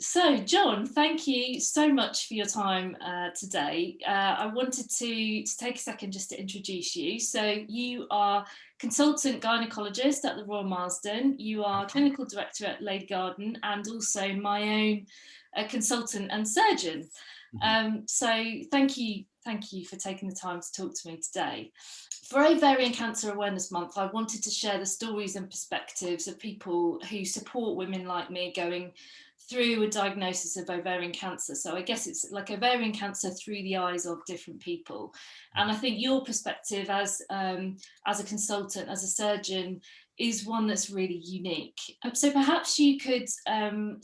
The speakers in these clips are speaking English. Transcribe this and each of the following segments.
So, John, thank you so much for your time today. I wanted to take a second just to introduce you. So, you are Consultant Gynaecologist at the Royal Marsden, you are Clinical Director at Lady Garden, and also my own consultant and surgeon. So, thank you for taking the time to talk to me today. For Ovarian Cancer Awareness Month, I wanted to share the stories and perspectives of people who support women like me going through a diagnosis of ovarian cancer. So I guess it's like ovarian cancer through the eyes of different people. And I think your perspective as a consultant, as a surgeon, is one that's really unique. So perhaps you could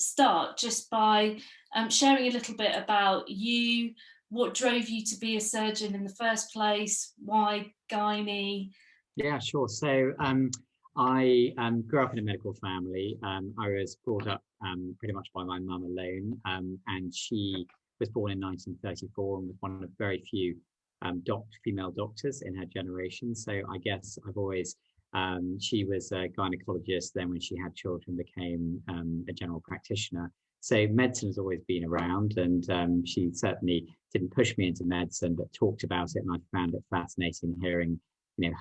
start just by sharing a little bit about you, what drove you to be a surgeon in the first place, why gynae? Yeah, sure. I grew up in a medical family. I was brought up pretty much by my mum alone, and she was born in 1934 and was one of very few female doctors in her generation. So I guess I've always, she was a gynecologist, then when she had children became a general practitioner. So medicine has always been around, and she certainly didn't push me into medicine, but talked about it, and I found it fascinating hearing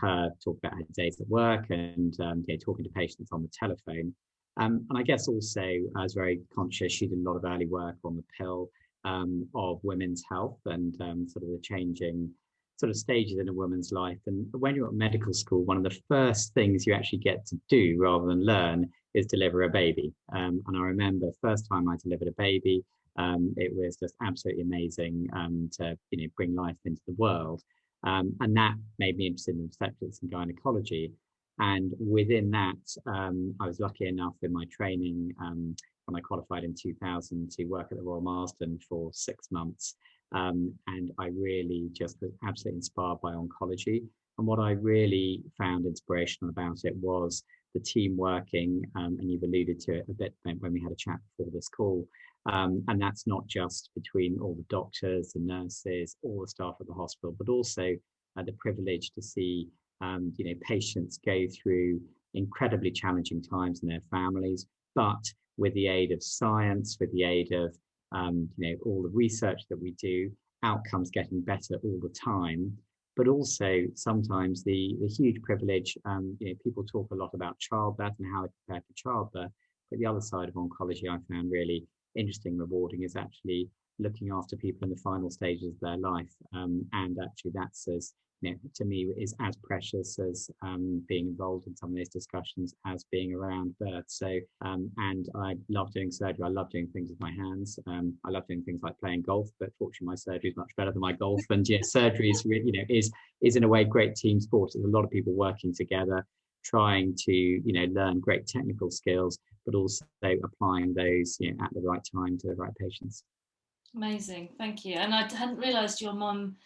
her talk about her days at work and talking to patients on the telephone. And I guess also I was very conscious she did a lot of early work on the pill of women's health and sort of the changing sort of stages in a woman's life. And when you're at medical school, one of the first things you actually get to do rather than learn is deliver a baby. And I remember first time I delivered a baby, it was just absolutely amazing to bring life into the world. And that made me interested in obstetrics and gynecology. And within that, I was lucky enough in my training when I qualified in 2000 to work at the Royal Marsden for 6 months. And I really just was absolutely inspired by oncology. And what I really found inspirational about it was the team working, and you've alluded to it a bit when we had a chat before this call. And that's not just between all the doctors, the nurses, all the staff at the hospital, but also the privilege to see patients go through incredibly challenging times in their families, but with the aid of science, with the aid of all the research that we do, outcomes getting better all the time. But also sometimes the huge privilege, people talk a lot about childbirth and how they prepare for childbirth, but the other side of oncology I found really interesting, rewarding is actually looking after people in the final stages of their life. And actually that's to me is as precious as being involved in some of those discussions as being around birth. So, and I love doing surgery. I love doing things with my hands. I love doing things like playing golf, but fortunately my surgery is much better than my golf. And surgery is really, is in a way great team sport. There's a lot of people working together, trying to, learn great technical skills, but also applying those, at the right time to the right patients. Amazing, thank you. And I hadn't realised your mum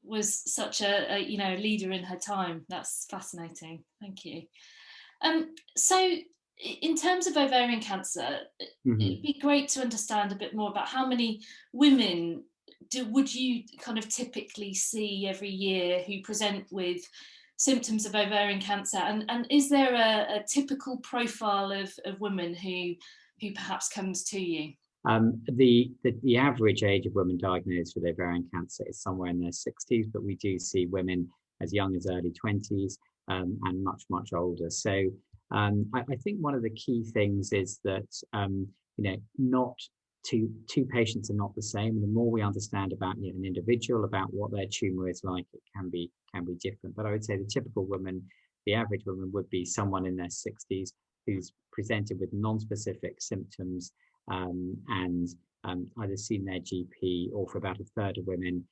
was such a leader in her time. That's fascinating. Thank you. So in terms of ovarian cancer, it'd be great to understand a bit more about how many women would you kind of typically see every year who present with symptoms of ovarian cancer, and is there a typical profile of women who perhaps comes to you? The average age of women diagnosed with ovarian cancer is somewhere in their 60s, but we do see women as young as early 20s and much, much older. So I think one of the key things is that, not two patients are not the same. And the more we understand about an individual, about what their tumor is like, it can be different. But I would say the typical woman, the average woman would be someone in their 60s who's presented with non-specific symptoms and either seen their GP, or for about a third of women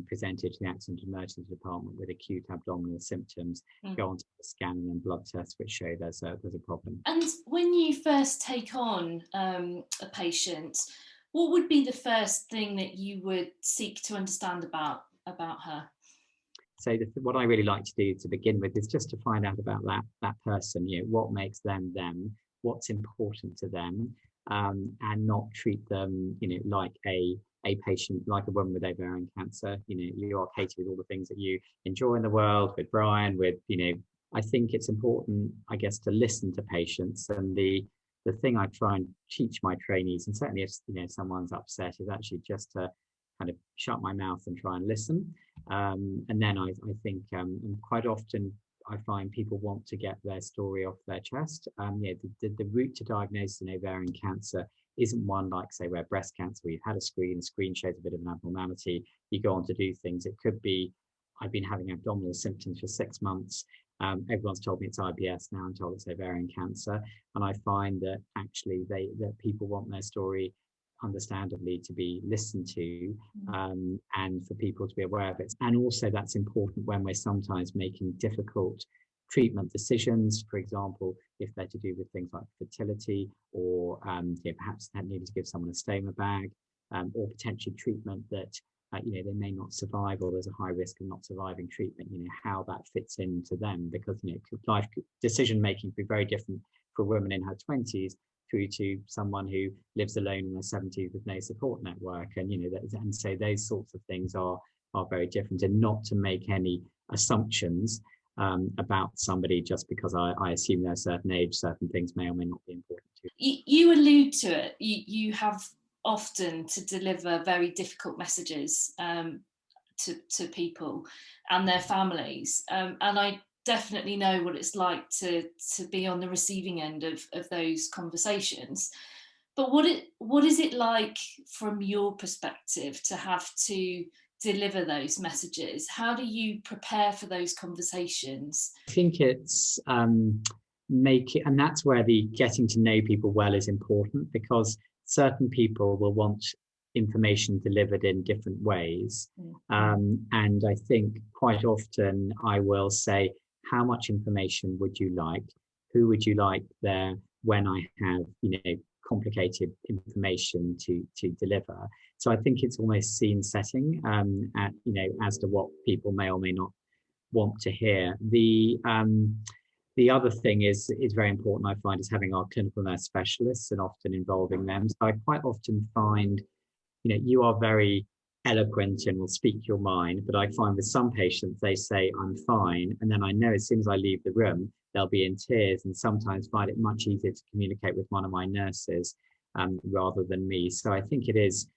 presented to the accident emergency department with acute abdominal symptoms, go on to the scan and then blood tests which show there's a problem. And when you first take on a patient, what would be the first thing that you would seek to understand about her? So what I really like to do to begin with is just to find out about that person, what makes them them, what's important to them, and not treat them, like a patient, like a woman with ovarian cancer. You are Katie with all the things that you enjoy in the world, with Brian, with, I think it's important, I guess, to listen to patients. And the the thing I try and teach my trainees, and certainly if someone's upset, is actually just to kind of shut my mouth and try and listen. And then I think quite often I find people want to get their story off their chest. The route to diagnosis in ovarian cancer isn't one like, say, where breast cancer, where you've had a screen shows a bit of an abnormality, you go on to do things. It could be, I've been having abdominal symptoms for 6 months. Everyone's told me it's IBS, now I'm told it's ovarian cancer. And I find that actually that people want their story, understandably, to be listened to, and for people to be aware of it. And also that's important when we're sometimes making difficult treatment decisions, for example, if they're to do with things like fertility, or perhaps needing to give someone a stoma bag, or potentially treatment that they may not survive, or there's a high risk of not surviving treatment, how that fits into them, because life decision making can be very different for a woman in her 20s through to someone who lives alone in their 70s with no support network, and so those sorts of things are very different, and not to make any assumptions about somebody just because I assume they're a certain age. Certain things may or may not be important to you. You allude to it. You have often to deliver very difficult messages to people and their families, and I definitely know what it's like to be on the receiving end of those conversations. But what is it like from your perspective to have to deliver those messages? How do you prepare for those conversations? I think it's and that's where the getting to know people well is important, because certain people will want information delivered in different ways. And I think quite often I will say, how much information would you like? Who would you like there when I have, complicated information to deliver? So I think it's almost scene setting, as to what people may or may not want to hear. The other thing is very important, I find, is having our clinical nurse specialists and often involving them. So I quite often find, you are very eloquent and will speak your mind, but I find with some patients, they say, I'm fine. And then I know as soon as I leave the room, they'll be in tears, and sometimes find it much easier to communicate with one of my nurses rather than me. So I think it's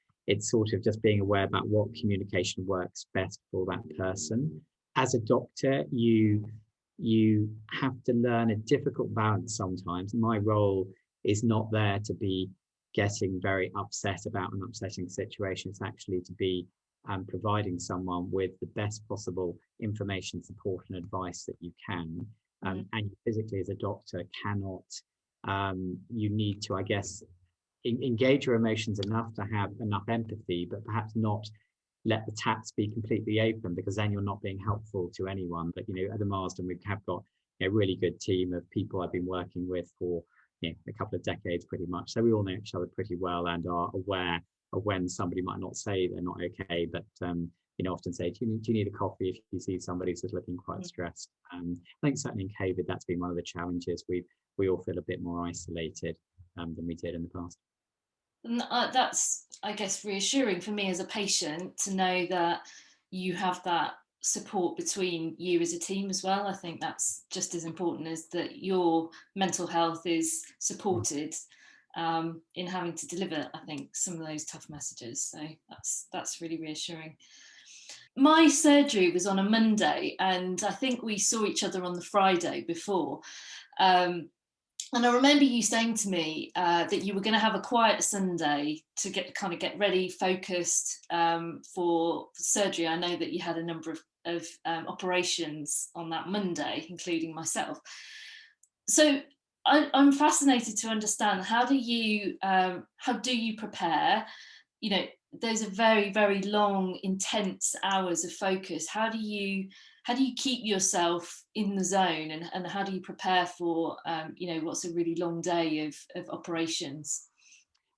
sort of just being aware about what communication works best for that person. As a doctor, you have to learn a difficult balance sometimes. My role is not there to be getting very upset about an upsetting situation. It's actually to be providing someone with the best possible information, support and advice that you can. And you physically, as a doctor, cannot, you need to, I guess, engage your emotions enough to have enough empathy, but perhaps not let the taps be completely open, because then you're not being helpful to anyone. But at the Marsden, we have got a really good team of people I've been working with for a couple of decades pretty much, so we all know each other pretty well and are aware of when somebody might not say they're not okay, but often say, do you need a coffee if you see somebody who's looking quite stressed. I think certainly in COVID that's been one of the challenges. We all feel a bit more isolated than we did in the past. And that's, I guess, reassuring for me as a patient to know that you have that support between you as a team as well. I think that's just as important as that your mental health is supported in having to deliver, I think, some of those tough messages. So that's really reassuring. My surgery was on a Monday, and I think we saw each other on the Friday before. And I remember you saying to me that you were going to have a quiet Sunday to get ready, focused for surgery. I know that you had a number of operations on that Monday, including myself. So I'm fascinated to understand, how do you prepare? Those are very, very long, intense hours of focus. How do you keep yourself in the zone, and how do you prepare for what's a really long day of operations?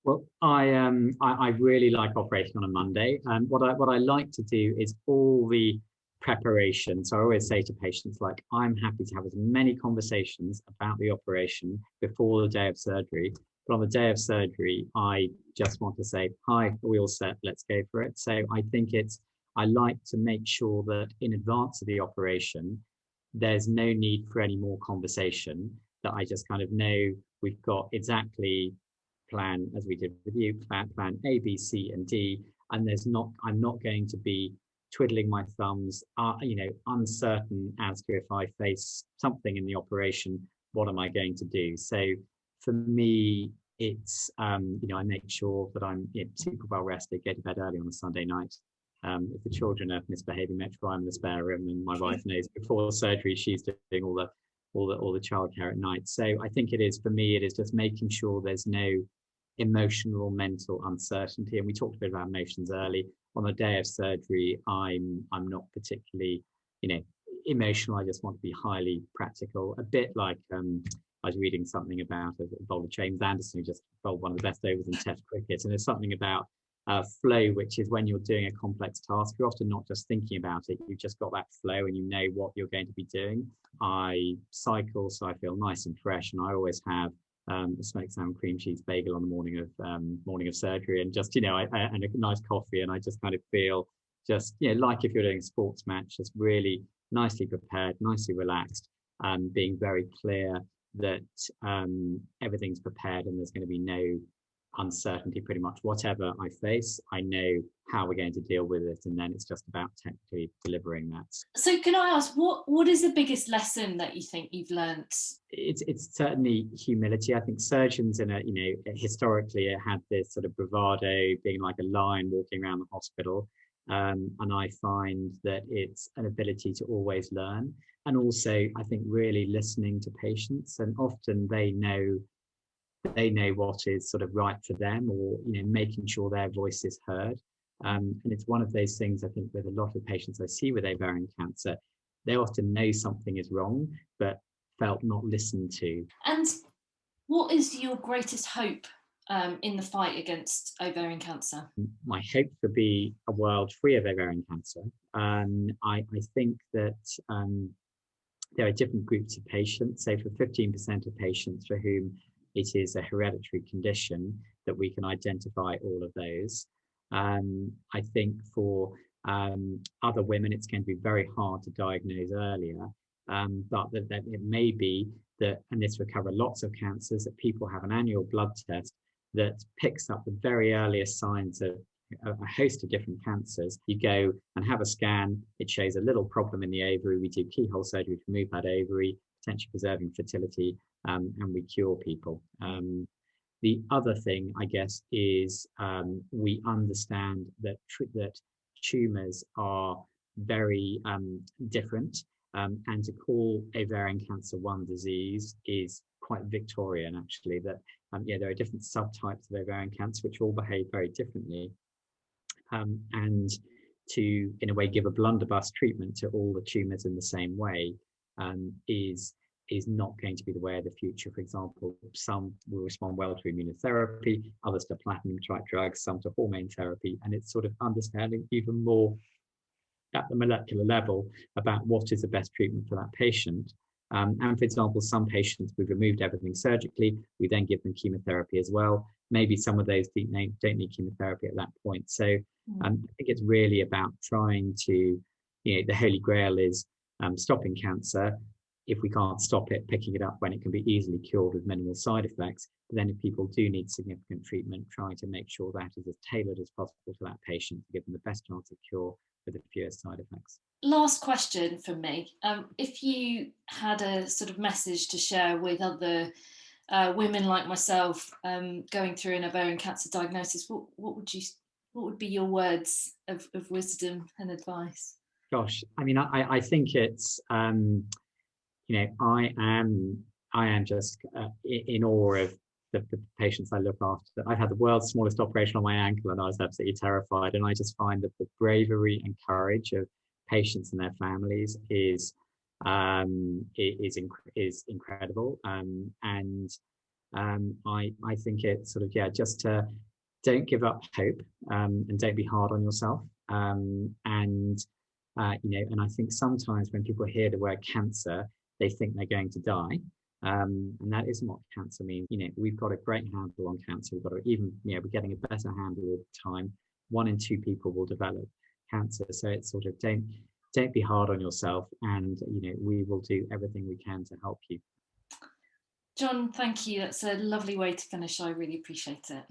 Well, I really like operating on a Monday, and what I like to do is all the preparation. So I always say to patients, like, I'm happy to have as many conversations about the operation before the day of surgery. But on the day of surgery, I just want to say, hi, are we all set? Let's go for it. So I think I like to make sure that in advance of the operation, there's no need for any more conversation, that I just kind of know we've got exactly plan, as we did with you, plan A, B, C, and D, and I'm not going to be twiddling my thumbs, uncertain as to if I face something in the operation, what am I going to do? So for me, it's, I make sure that I'm super well rested, go to bed early on a Sunday night. If the children are misbehaving, make sure I'm in the spare room, and my wife knows before surgery she's doing all the childcare at night. So I think it is just making sure there's no emotional or mental uncertainty. And we talked a bit about emotions early. On the day of surgery, I'm not particularly, emotional. I just want to be highly practical. A bit like I was reading something about a bowler, James Anderson, who just bowled one of the best overs in Test cricket. And there's something about flow, which is when you're doing a complex task, you're often not just thinking about it, you've just got that flow and you know what you're going to be doing. I cycle, so I feel nice and fresh, and I always have a smoked salmon cream cheese bagel on the morning of surgery, and just and a nice coffee, and I just kind of feel just like if you're doing a sports match, just really nicely prepared, nicely relaxed, being very clear that everything's prepared and there's going to be no uncertainty. Pretty much whatever I face, I know how we're going to deal with it, and then it's just about technically delivering that. So can I ask, what is the biggest lesson that you think you've learnt? It's certainly humility. I think surgeons historically had this sort of bravado, being like a lion walking around the hospital, and I find that it's an ability to always learn, and also I think really listening to patients, and often they know what is sort of right for them, or making sure their voice is heard. And it's one of those things, I think, with a lot of patients I see with ovarian cancer, they often know something is wrong but felt not listened to. And what is your greatest hope in the fight against ovarian cancer? My hope would be a world free of ovarian cancer. I think that there are different groups of patients. So for 15% of patients for whom it is a hereditary condition, that we can identify all of those. I think for other women, it's going to be very hard to diagnose earlier, but that it may be that, and this will cover lots of cancers, that people have an annual blood test that picks up the very earliest signs of a host of different cancers. You go and have a scan, it shows a little problem in the ovary, we do keyhole surgery to remove that ovary, potentially preserving fertility, and we cure people. The other thing, I guess, is we understand that tumours are very different, and to call ovarian cancer one disease is quite Victorian, actually, that there are different subtypes of ovarian cancer which all behave very differently. And to, in a way, give a blunderbuss treatment to all the tumours in the same way is not going to be the way of the future. For example, some will respond well to immunotherapy, others to platinum-type drugs, some to hormone therapy, and it's sort of understanding even more at the molecular level about what is the best treatment for that patient. And for example, some patients, we've removed everything surgically, we then give them chemotherapy as well. Maybe some of those don't need chemotherapy at that point. So I think it's really about trying to, the holy grail is stopping cancer. If we can't stop it, picking it up when it can be easily cured with minimal side effects. But then if people do need significant treatment, trying to make sure that is as tailored as possible to that patient to give them the best chance of cure with the fewest side effects. Last question from me. If you had a sort of message to share with other women like myself going through an ovarian cancer diagnosis, what would be your words of wisdom and advice? Gosh, I mean, I think it's I am just in awe of the patients I look after. I've had the world's smallest operation on my ankle, and I was absolutely terrified. And I just find that the bravery and courage of patients and their families is incredible. And I think it's sort of just to don't give up hope, and don't be hard on yourself. And I think sometimes when people hear the word cancer, they think they're going to die. And that isn't what cancer means. We've got a great handle on cancer. We're getting a better handle all the time. 1 in 2 people will develop cancer. So it's sort of don't be hard on yourself, and we will do everything we can to help you. John, thank you. That's a lovely way to finish. I really appreciate it.